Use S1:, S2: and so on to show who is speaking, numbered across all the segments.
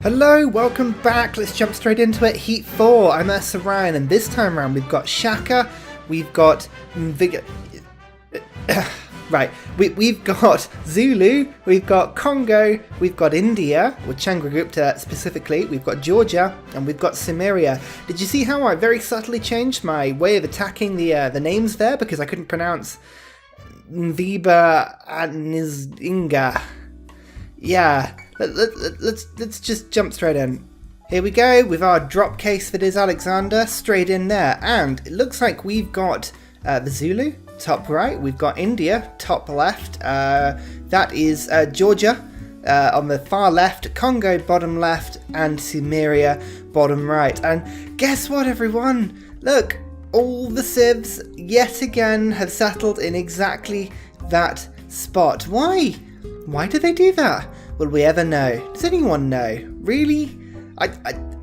S1: Hello, welcome back. Let's jump straight into it. Heat 4. I'm Ursa Ryan, and this time around we've got Shaka, we've got we've got Zulu, we've got Kongo, we've got India, or Chandragupta specifically, we've got Georgia, and we've got Sumeria. Did you see how I very subtly changed my way of attacking the names there because I couldn't pronounce Nviba and Nizinga? Yeah. Let's just jump straight in. Here we go with our drop case that is Alexander, straight in there. And it looks like we've got the Zulu, top right. We've got India, top left. That is Georgia on the far left, Kongo, bottom left, and Sumeria, bottom right. And guess what, everyone? Look, all the civs, yet again, have settled in exactly that spot. Why? Why do they do that? Will we ever know? Does anyone know? Really?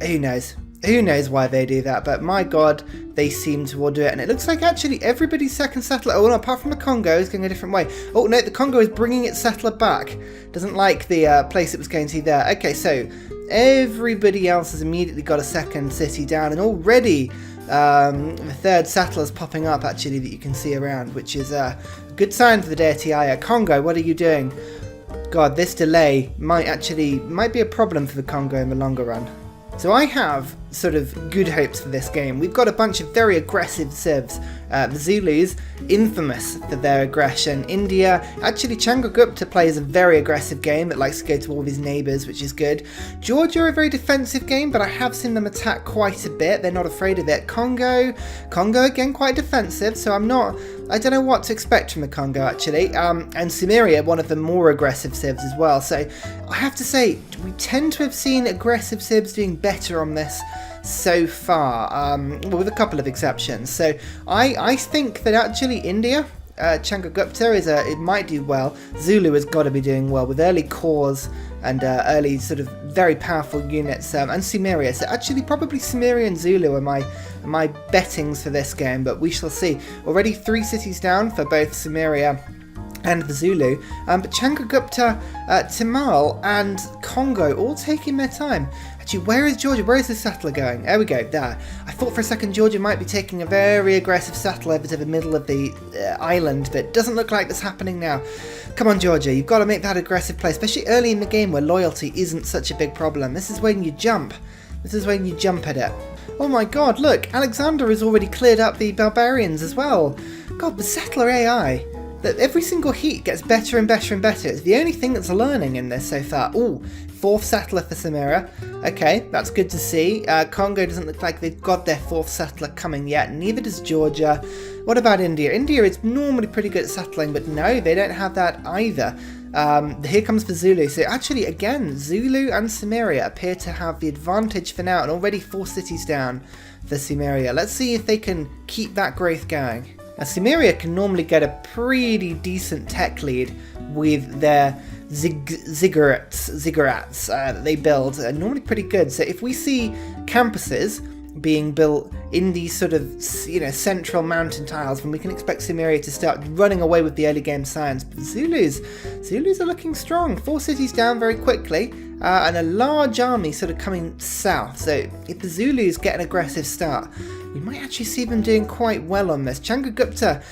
S1: Who knows? Who knows why they do that? But my god, they seem to all do it. And it looks like actually everybody's second settler, oh no, apart from the Congo, is going a different way. Oh no, the Congo is bringing its settler back. Doesn't like the place it was going to there. Okay, so everybody else has immediately got a second city down. And already the third settler's popping up actually that you can see around, which is a good sign for the deity Aya. Congo, what are you doing? God, this delay might be a problem for the Kongo in the longer run. So I have sort of good hopes for this game. We've got a bunch of very aggressive civs. The Zulus, infamous for their aggression. India, actually Chandragupta plays a very aggressive game that likes to go to all of his neighbours, which is good. Georgia, a very defensive game, but I have seen them attack quite a bit. They're not afraid of it. Congo again, quite defensive, so I don't know what to expect from the Kongo actually. And Sumeria, one of the more aggressive civs as well. So I have to say, we tend to have seen aggressive civs doing better on this so far, with a couple of exceptions. So I think that actually India, Chandragupta it might do well. Zulu has got to be doing well with early cores and early sort of very powerful units, and Sumeria. So actually probably Sumeria and Zulu are my bettings for this game, but we shall see. Already 3 cities down for both Sumeria and the Zulu, but Chandragupta, Timal and Kongo all taking their time. Actually, where is Georgia? Where is the settler going? There we go, there. I thought for a second Georgia might be taking a very aggressive settler over to the middle of the island, but it doesn't look like that's happening now. Come on, Georgia, you've got to make that aggressive play, especially early in the game where loyalty isn't such a big problem. This is when you jump. This is when you jump at it. Oh my god, look, Alexander has already cleared up the barbarians as well. God, the settler AI. That every single heat gets better and better and better. It's the only thing that's learning in this so far. Ooh, 4th settler for Sumeria. Okay, that's good to see. Congo doesn't look like they've got their 4th settler coming yet. Neither does Georgia. What about India? India is normally pretty good at settling, but no, they don't have that either. Here comes the Zulu. So actually, again, Zulu and Sumeria appear to have the advantage for now, and already 4 cities down for Sumeria. Let's see if they can keep that growth going. Now, Sumeria can normally get a pretty decent tech lead with their ziggurats that they build. Are normally pretty good. So if we see campuses being built in these sort of, central mountain tiles, then we can expect Sumeria to start running away with the early game science. But Zulus are looking strong. 4 cities down very quickly, and a large army sort of coming south. So if the Zulus get an aggressive start, we might actually see them doing quite well on this. Chandragupta,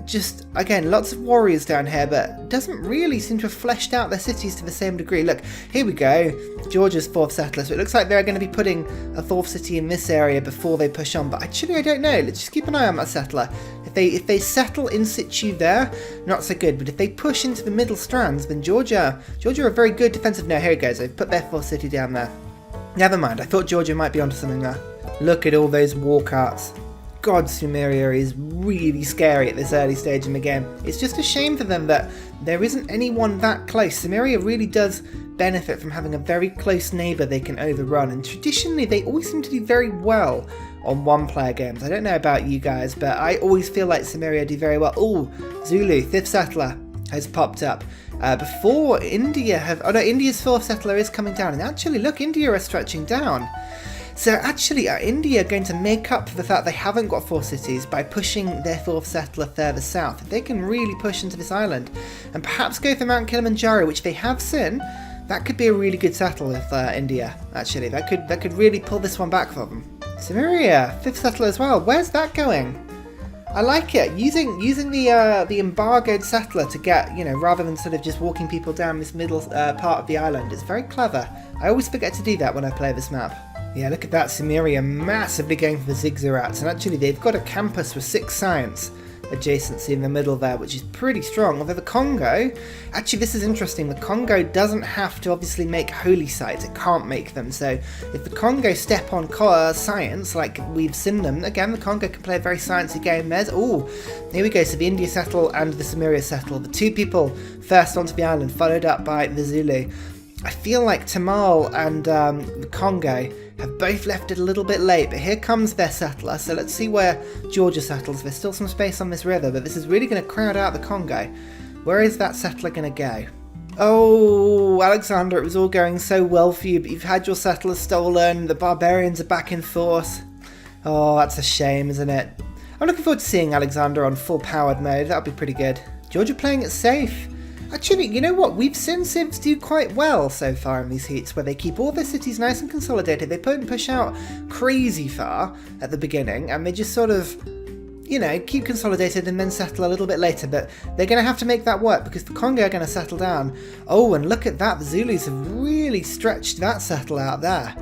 S1: just, again, lots of warriors down here, but doesn't really seem to have fleshed out their cities to the same degree. Look, here we go. Georgia's 4th settler. So it looks like they're going to be putting a 4th city in this area before they push on. But actually, I don't know. Let's just keep an eye on that settler. If they settle in situ there, not so good. But if they push into the middle strands, then Georgia are very good defensive. No, here it goes. They've put their 4th city down there. Never mind. I thought Georgia might be onto something there. Look at all those war carts. God, Sumeria is really scary at this early stage in the game. It's just a shame for them that there isn't anyone that close. Sumeria really does benefit from having a very close neighbour they can overrun, and traditionally they always seem to do very well on one-player games. I don't know about you guys, but I always feel like Sumeria do very well. Oh, Zulu, 5th settler has popped up. Before India India's 4th settler is coming down, and actually look, India are stretching down. So actually, are India going to make up for the fact they haven't got 4 cities by pushing their 4th settler further south? They can really push into this island and perhaps go for Mount Kilimanjaro, which they have seen, That could be a really good settle with India, actually. That could really pull this one back for them. Sumeria, 5th settler as well. Where's that going? I like it. Using the embargoed settler to get, rather than sort of just walking people down this middle part of the island. It's very clever. I always forget to do that when I play this map. Yeah, look at that. Sumeria massively going for the zigzurats. And actually, they've got a campus with 6 science adjacency in the middle there, which is pretty strong. Although the Kongo, actually this is interesting, the Kongo doesn't have to obviously make holy sites, it can't make them, so if the Kongo step on science like we've seen them, again the Kongo can play a very sciencey game. There's, here we go, so the India settle and the Sumeria settle, the 2 people first onto the island, followed up by the Zulu. I feel like Tamal and the Kongo have both left it a little bit late, but here comes their settler, so let's see where Georgia settles. There's still some space on this river, but this is really going to crowd out the Kongo. Where is that settler going to go? Oh, Alexander, it was all going so well for you, but you've had your settlers stolen, the barbarians are back in force. Oh, that's a shame, isn't it? I'm looking forward to seeing Alexander on full powered mode, that'll be pretty good. Georgia playing it safe. Actually, you know what? We've seen civs do quite well so far in these heats, where they keep all their cities nice and consolidated. They push out crazy far at the beginning, and they just sort of, keep consolidated and then settle a little bit later. But they're going to have to make that work because the Kongo are going to settle down. Oh, and look at that. The Zulus have really stretched that settle out there.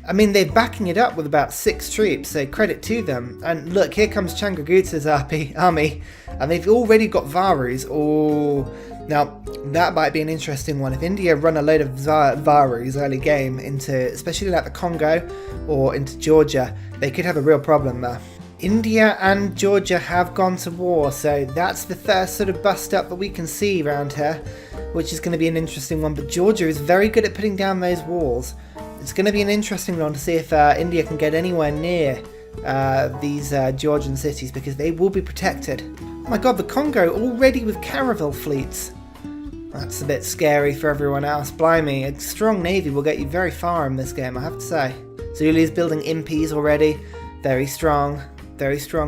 S1: I mean, they're backing it up with about 6 troops, so credit to them. And look, here comes Chandragupta's army, and they've already got Varus. Oh, now that might be an interesting one. If India run a load of Varus early game into, especially like the Kongo or into Georgia, they could have a real problem there. India and Georgia have gone to war, so that's the first sort of bust up that we can see around here, which is going to be an interesting one. But Georgia is very good at putting down those walls. It's going to be an interesting one to see if India can get anywhere near these Georgian cities, because they will be protected. Oh my god, the Kongo already with caravel fleets. That's a bit scary for everyone else. Blimey, a strong navy will get you very far in this game, I have to say. Zulu's building impees already. Very strong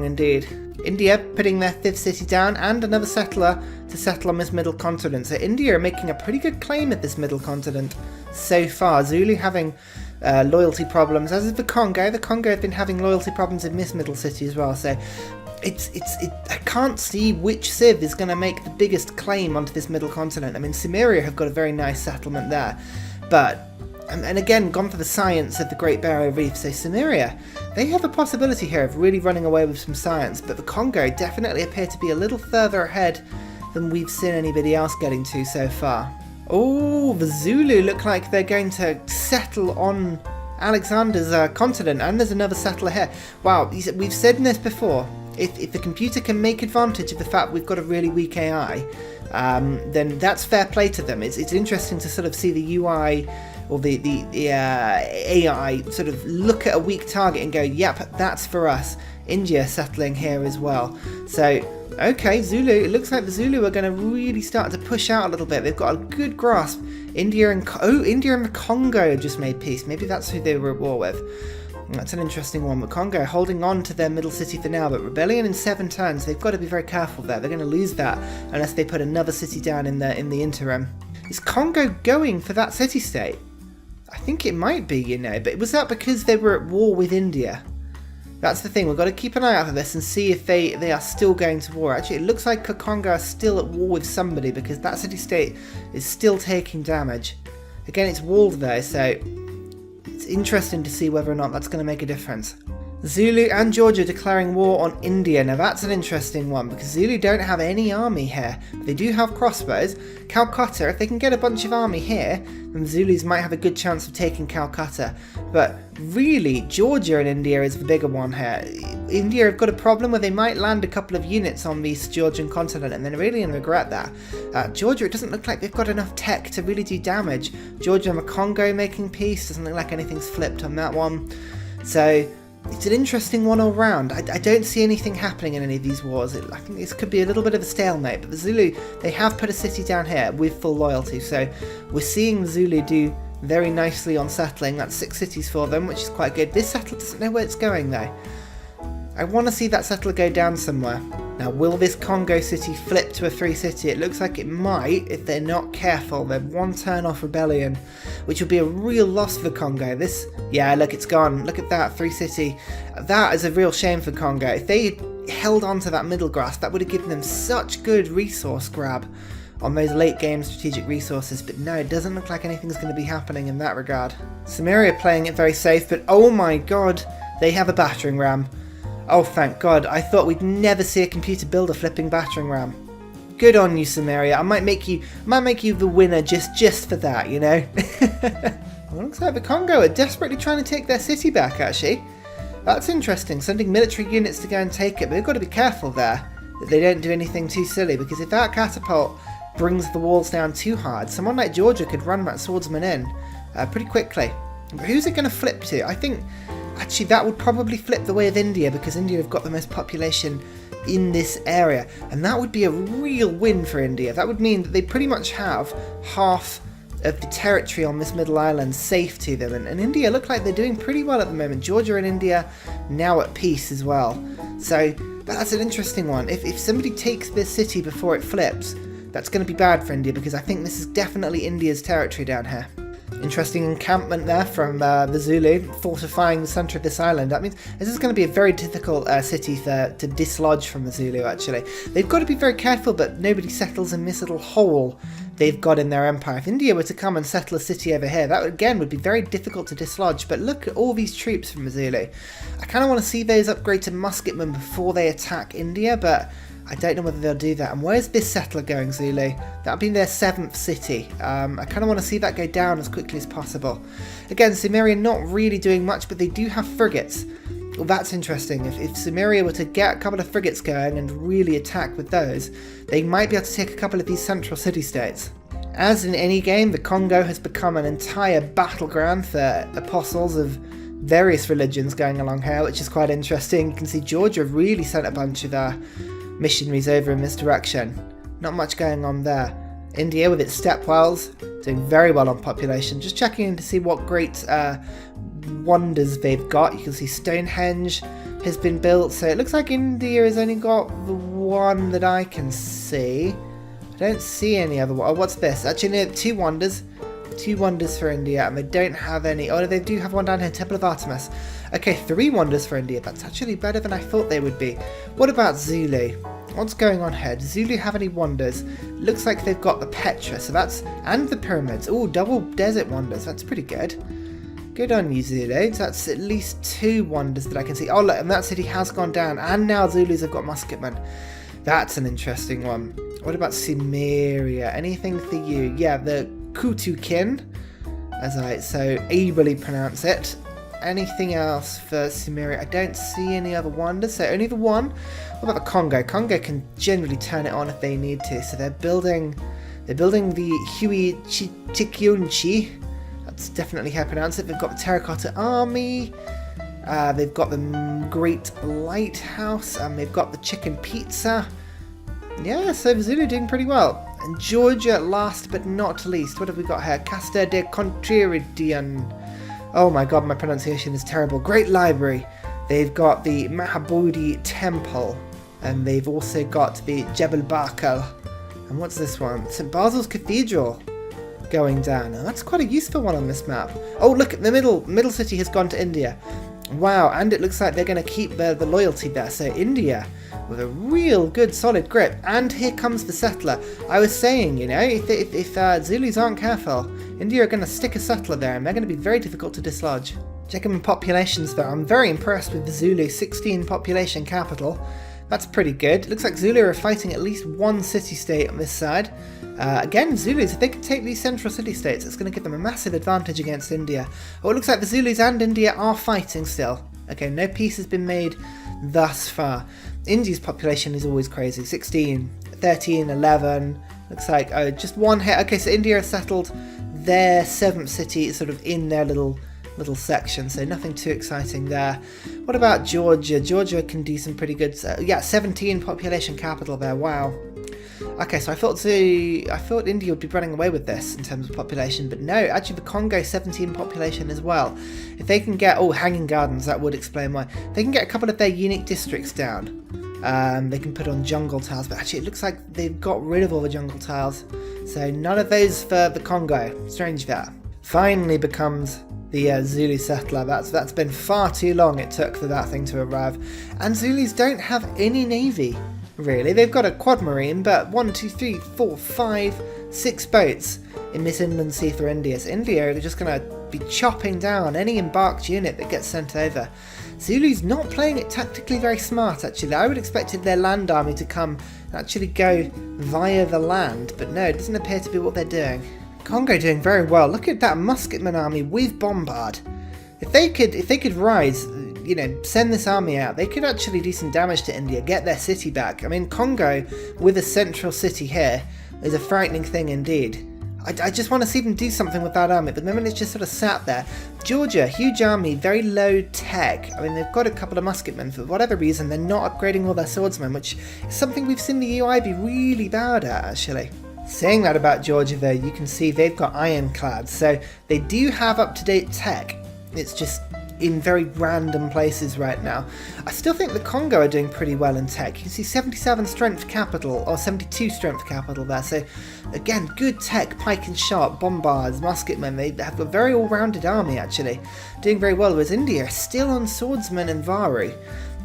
S1: indeed. India putting their 5th city down and another settler to settle on this middle continent. So India are making a pretty good claim at this middle continent so far. Zulu having loyalty problems, as is the Kongo. The Kongo have been having loyalty problems in this middle city as well. So I can't see which civ is going to make the biggest claim onto this middle continent. I mean, Sumeria have got a very nice settlement there, but and again gone for the science of the Great Barrier Reef. So Sumeria, they have a possibility here of really running away with some science, but the Kongo definitely appear to be a little further ahead than we've seen anybody else getting to so far. Oh, the Zulu look like they're going to settle on Alexander's continent, and there's another settler here. Wow, we've said this before. If the computer can make advantage of the fact we've got a really weak AI, then that's fair play to them. It's interesting to sort of see the UI or the AI sort of look at a weak target and go, yep, that's for us. India settling here as well. So, okay, Zulu, it looks like the Zulu are going to really start to push out a little bit. They've got a good grasp. India and the Kongo have just made peace. Maybe that's who they were at war with. That's an interesting one. But Kongo holding on to their middle city for now, but rebellion in 7 turns. They've got to be very careful there. They're going to lose that unless they put another city down in the interim. Is Kongo going for that city-state? I think it might be, but was that because they were at war with India? That's the thing, we've got to keep an eye out for this and see if they are still going to war. Actually, it looks like Kongo are still at war with somebody, because that city-state is still taking damage. Again, it's walled though, so it's interesting to see whether or not that's going to make a difference. Zulu and Georgia declaring war on India. Now that's an interesting one, because Zulu don't have any army here. They do have crossbows. Calcutta, if they can get a bunch of army here, then Zulus might have a good chance of taking Calcutta. But really, Georgia and India is the bigger one here. India have got a problem where they might land a couple of units on the Georgian continent and then really going to regret that. Georgia, it doesn't look like they've got enough tech to really do damage. Georgia and the Kongo making peace, doesn't look like anything's flipped on that one. So it's an interesting one all round. I don't see anything happening in any of these wars. I think this could be a little bit of a stalemate, but the Zulu, they have put a city down here with full loyalty, so we're seeing the Zulu do very nicely on settling. That's 6 cities for them, which is quite good. This settler doesn't know where it's going though. I want to see that settler go down somewhere. Now, will this Kongo city flip to a 3 city? It looks like it might if they're not careful. They're 1 turn off rebellion, which would be a real loss for Kongo. This, yeah, look, it's gone. Look at that, 3 city. That is a real shame for Kongo. If they held on to that middle grass, that would have given them such good resource grab on those late game strategic resources, but no, it doesn't look like anything's going to be happening in that regard. Sumeria playing it very safe, but oh my god, they have a battering ram. Oh, thank god, I thought we'd never see a computer build a flipping battering ram. Good on you, Sumeria. I might make you the winner just for that, you know? Well, it looks like the Kongo are desperately trying to take their city back, actually. That's interesting, sending military units to go and take it, but they've got to be careful there that they don't do anything too silly, because if that catapult brings the walls down too hard, someone like Georgia could run that swordsman in pretty quickly. But who's it going to flip to? I think actually that would probably flip the way of India, because India have got the most population in this area, and that would be a real win for India. That would mean that they pretty much have half of the territory on this middle island safe to them, and India look like they're doing pretty well at the moment. Georgia and India now at peace as well, so that's an interesting one. If somebody takes this city before it flips, that's going to be bad for India, because I think this is definitely India's territory down here. Interesting encampment there from the Zulu, fortifying the centre of this island. That means this is going to be a very difficult city to dislodge from the Zulu, actually. They've got to be very careful, but nobody settles in this little hole they've got in their empire. If India were to come and settle a city over here, that again would be very difficult to dislodge. But look at all these troops from the Zulu. I kind of want to see those upgrade to musketmen before they attack India, but I don't know whether they'll do that. And where's this settler going, Zulu? That'll be their 7th city. I kind of want to see that go down as quickly as possible. Again, Sumeria not really doing much, but they do have frigates. Well, that's interesting. If Sumeria were to get a couple of frigates going and really attack with those, they might be able to take a couple of these central city-states. As in any game, the Kongo has become an entire battleground for apostles of various religions going along here, which is quite interesting. You can see Georgia really sent a bunch of missionaries over in this direction. Not much going on there. India with its stepwells doing very well on population. Just checking in to see what great wonders they've got. You can see Stonehenge has been built, so it looks like India has only got the one that I can see. I don't see any other one. Oh, what's this? Actually, no, 2 wonders. 2 wonders for India, and they don't have any. Oh, they do have one down here, Temple of Artemis. Okay, 3 wonders for India. That's actually better than I thought they would be. What about Zulu? What's going on here? Does Zulu have any wonders? Looks like they've got the Petra, so that's, and the pyramids. Oh, double desert wonders. That's pretty good. Good on you, Zulu. That's at least 2 wonders that I can see. Oh, look, and that city has gone down, and now Zulus have got musketmen. That's an interesting one. What about Sumeria? Anything for you? Yeah, the Kutukin, as I so ably pronounce it. Anything else for Sumeria? I don't see any other wonders, so only the one. What about the Kongo? Kongo can generally turn it on if they need to, so they're building the Hui Chikyunchi. That's definitely how I pronounce it. They've got the Terracotta Army. They've got the Great Lighthouse, and they've got the Chicken Pizza. Yeah, so the Zulu doing pretty well. And Georgia, last but not least, what have we got here? Castor de Contreridian. Oh my god, my pronunciation is terrible. Great Library. They've got the Mahabodhi Temple, and they've also got the Jebel Barkal. And what's this one? St. Basil's Cathedral going down. Now, that's quite a useful one on this map. Oh, look, the middle city has gone to India. Wow, and it looks like they're going to keep the loyalty there. So India with a real good solid grip. And here comes the settler. I was saying, you know, if Zulus aren't careful, India are going to stick a settler there, and they're going to be very difficult to dislodge. Checking the populations though, I'm very impressed with the Zulu 16 population capital. That's pretty good. It looks like Zulu are fighting at least 1 city-state on this side. Again, Zulus, if they can take these central city-states, it's going to give them a massive advantage against India. Oh, it looks like the Zulus and India are fighting still. Okay, no peace has been made thus far. India's population is always crazy. 16, 13, 11. Looks like, oh, just 1 hit. Okay, so India has settled their 7th city sort of in their little section, so nothing too exciting there. What about Georgia? Georgia can do some pretty good, yeah, 17 population capital there, wow. Okay, so I thought India would be running away with this in terms of population, but no, actually the Kongo 17 population as well. If they can get, oh, Hanging Gardens, that would explain why. They can get a couple of their unique districts down. They can put on jungle tiles, but actually it looks like they've got rid of all the jungle tiles. So none of those for the Congo. Strange that. Finally becomes the Zulu settler. That's been far too long it took for that thing to arrive. And Zulus don't have any navy, really. They've got a quad marine, but 1, 2, 3, 4, 5, 6 boats in this inland sea for India. So India are just going to be chopping down any embarked unit that gets sent over. Zulu's not playing it tactically very smart, actually. I would have expected their land army to come and actually go via the land, but no, it doesn't appear to be what they're doing. Kongo doing very well. Look at that musketman army with bombard. If they could rise, you know, send this army out, they could actually do some damage to India, get their city back. I mean, Kongo with a central city here is a frightening thing indeed. I just want to see them do something with that army, but the moment it's just sort of sat there. Georgia, huge army, very low tech. I mean, they've got a couple of musketmen. For whatever reason, they're not upgrading all their swordsmen, which is something we've seen the UI be really bad at, actually. Saying that about Georgia, though, you can see they've got ironclads, so they do have up-to-date tech. It's just in very random places right now. I still think the Kongo are doing pretty well in tech. You can see 77 strength capital, or 72 strength capital there, so again, good tech, pike and shot, bombards, musketmen. They have a very all-rounded army, actually, doing very well, whereas India are still on swordsmen and Varu.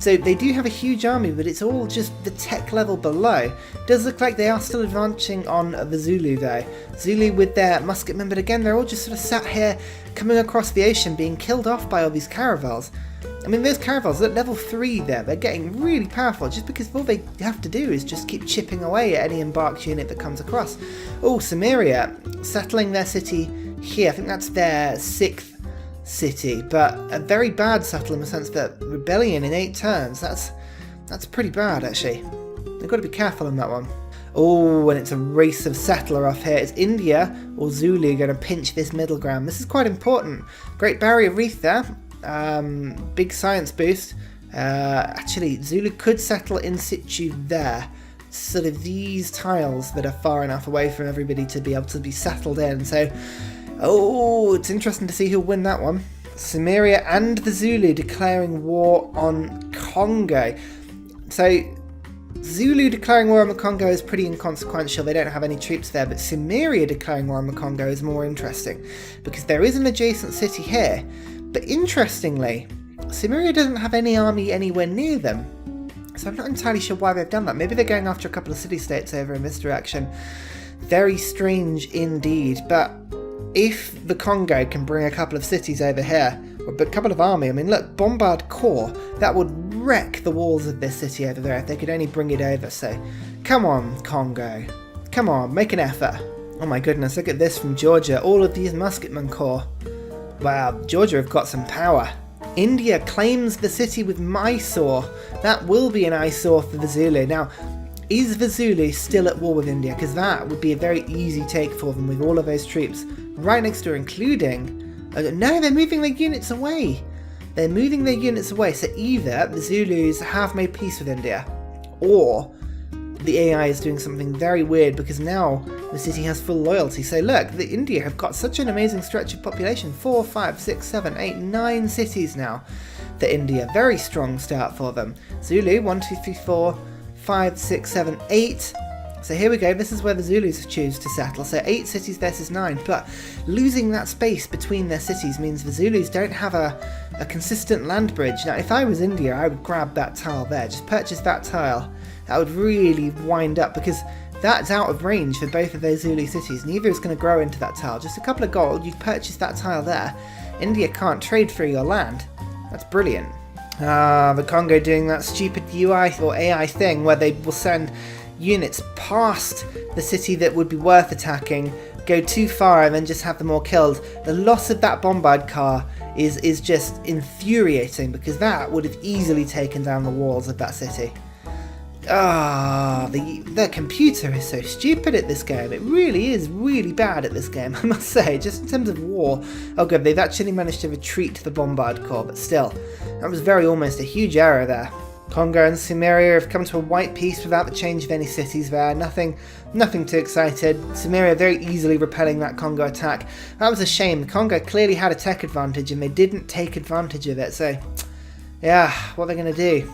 S1: So they do have a huge army, but it's all just the tech level below. Does look like they are still advancing on the Zulu though. Zulu with their musketmen, but again, they're all just sort of sat here, coming across the ocean, being killed off by all these caravels. I mean, those caravels at level 3 there, they're getting really powerful, just because all they have to do is just keep chipping away at any embarked unit that comes across. Oh, Sumeria, settling their city here. I think that's their 6th city, but a very bad settle in the sense that rebellion in 8 turns, that's pretty bad actually. They've got to be careful on that one. Oh, and it's a race of settler off here. Is India or Zulu going to pinch this middle ground? This is quite important. Great Barrier Reef there, big science boost. Actually, Zulu could settle in situ there. Sort of these tiles that are far enough away from everybody to be able to be settled in, so oh, it's interesting to see who'll win that one. Sumeria and the Zulu declaring war on Kongo. So, Zulu declaring war on the Kongo is pretty inconsequential. They don't have any troops there, but Sumeria declaring war on the Kongo is more interesting because there is an adjacent city here. But interestingly, Sumeria doesn't have any army anywhere near them. So I'm not entirely sure why they've done that. Maybe they're going after a couple of city-states over in this direction. Very strange indeed, but if the Kongo can bring a couple of cities over here, or a couple of army, I mean look, Bombard Corps, that would wreck the walls of this city over there if they could only bring it over, so come on Kongo, come on, make an effort. Oh my goodness, look at this from Georgia, all of these musketmen corps. Wow, Georgia have got some power. India claims the city with Mysore, that will be an eyesore for the Zulu. Now, is the Zulu still at war with India? Because that would be a very easy take for them with all of those troops right next door, including... no, they're moving their units away. They're moving their units away. So either the Zulus have made peace with India, or the AI is doing something very weird because now the city has full loyalty. So look, the India have got such an amazing stretch of population. 4, 5, 6, 7, 8, 9 cities now for India. Very strong start for them. Zulu, 1, 2, 3, 4, 5, 6, 7, 8. So here we go, this is where the Zulus choose to settle. So 8 cities versus 9, but losing that space between their cities means the Zulus don't have a consistent land bridge. Now if I was India, I would grab that tile there, just purchase that tile. That would really wind up, because that's out of range for both of those Zulu cities. Neither is going to grow into that tile. Just a couple of gold, you've purchased that tile there. India can't trade for your land. That's brilliant. The Kongo doing that stupid UI or AI thing where they will send units past the city that would be worth attacking, go too far and then just have them all killed. The loss of that bombard car is just infuriating because that would have easily taken down the walls of that city. The computer is so stupid at this game. It really is really bad at this game, I must say, just in terms of war. Oh good, they've actually managed to retreat to the Bombard Corps, but still, that was almost a huge error there. Kongo and Sumeria have come to a white peace without the change of any cities there. Nothing too excited. Sumeria very easily repelling that Kongo attack. That was a shame. Kongo clearly had a tech advantage and they didn't take advantage of it, so yeah, what are they going to do?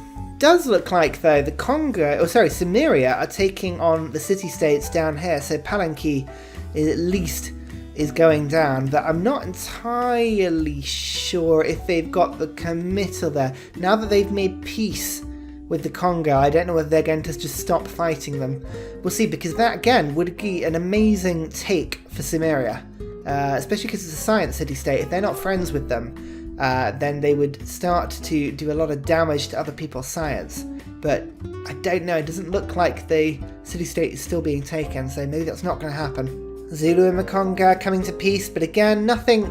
S1: does look like, though, the Kongo, Sumeria are taking on the city-states down here. So Palanki at least is going down, but I'm not entirely sure if they've got the committal there. Now that they've made peace with the Kongo, I don't know whether they're going to just stop fighting them. We'll see, because that again would be an amazing take for Sumeria, especially because it's a science city-state. If they're not friends with them, then they would start to do a lot of damage to other people's science. But I don't know, it doesn't look like the city-state is still being taken, so maybe that's not going to happen. Zulu and the Kongo coming to peace, but again, nothing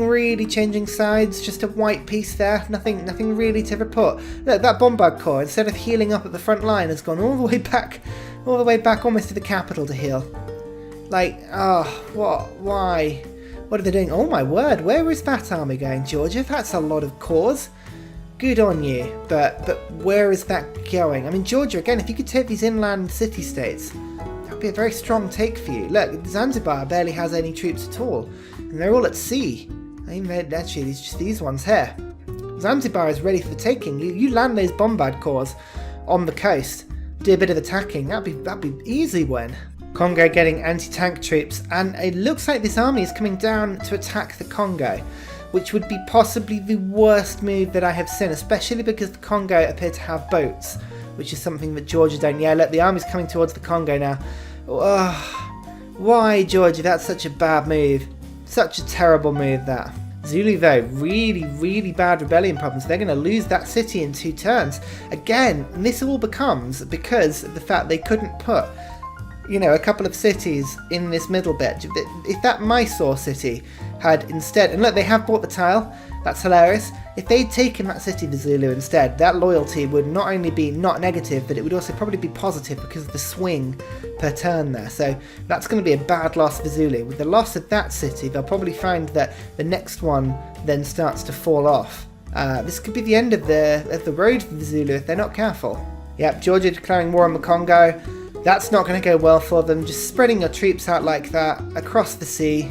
S1: really changing sides, just a white piece there, nothing really to report. Look, that bombard corps, instead of healing up at the front line, has gone all the way back almost to the capital to heal. Like, why? What are they doing? Oh my word, where is that army going, Georgia? That's a lot of corps. Good on you, but where is that going? I mean, Georgia, again, if you could take these inland city-states, that would be a very strong take for you. Look, Zanzibar barely has any troops at all, and they're all at sea. I mean, actually, it's just these ones here. Zanzibar is ready for the taking. You land those bombard corps on the coast, do a bit of attacking, that'd be easy win. Kongo getting anti-tank troops, and it looks like this army is coming down to attack the Kongo, which would be possibly the worst move that I have seen, especially because the Kongo appear to have boats, which is something that Georgia don't. Yeah, look, the army's coming towards the Kongo now. Why, Georgia? That's such a bad move. Such a terrible move, that. Zulu, though, really bad rebellion problems. They're going to lose that city in 2 turns. Again, this all becomes because of the fact they couldn't put, you know, a couple of cities in this middle bit. If that Mysore city had instead, and look, they have bought the tile, that's hilarious. If they'd taken that city to Zulu instead, that loyalty would not only be not negative, but it would also probably be positive because of the swing per turn there. So that's going to be a bad loss for Zulu. With the loss of that city, they'll probably find that the next one then starts to fall off. This could be the end of the road for the Zulu if they're not careful. Yep, Georgia declaring war on the Kongo. That's not going to go well for them. Just spreading your troops out like that across the sea.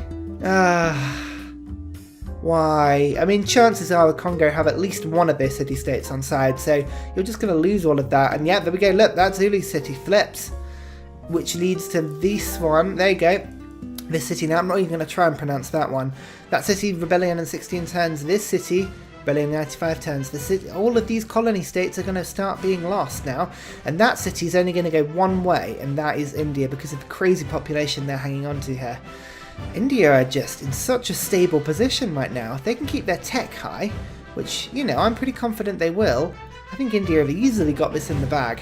S1: Why? I mean, chances are the Kongo have at least one of their city-states on side, so you're just going to lose all of that. And yeah, there we go. Look, that Zulu city flips, which leads to this one. There you go. This city. Now, I'm not even going to try and pronounce that one. That city, rebellion in 16 turns. This city, rebellion in 95 turns. The city, all of these colony states are going to start being lost now. And that city is only going to go one way, and that is India, because of the crazy population they're hanging on to here. India are just in such a stable position right now. If they can keep their tech high, which, you know, I'm pretty confident they will, I think India have easily got this in the bag.